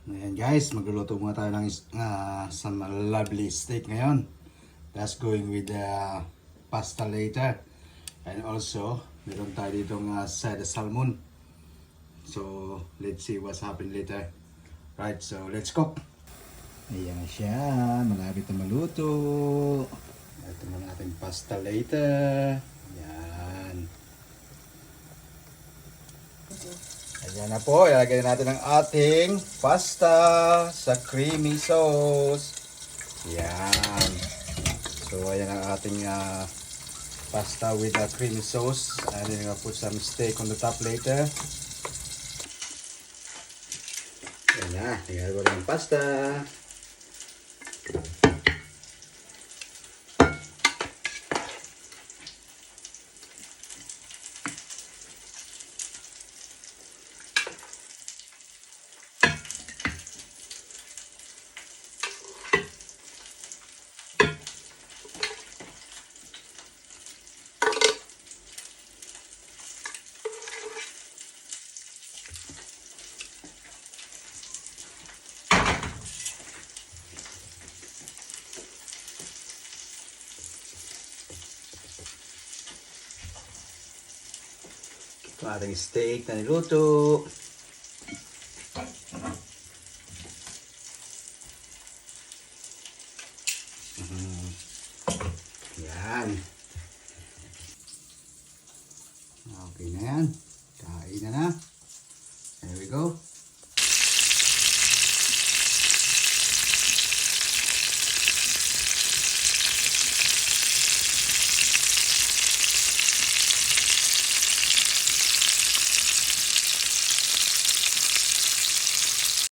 Ayan guys, magluluto muna tayo ng some lovely steak ngayon. That's going with the pasta later. And also, meron tayo ditong side salmon. So, let's see what's happening later. Right, so let's cook. Ayan na siya, malapit na maluto. Ito na natin pasta later. Ayan. Ayan na po, ilagay natin ang ating pasta sa creamy sauce. Ayan. So, ayan ang ating pasta with the creamy sauce. And then we'll put some steak on the top later. Ayan na, tingnan ko ng pasta. Ito ating steak na niluto. Yan.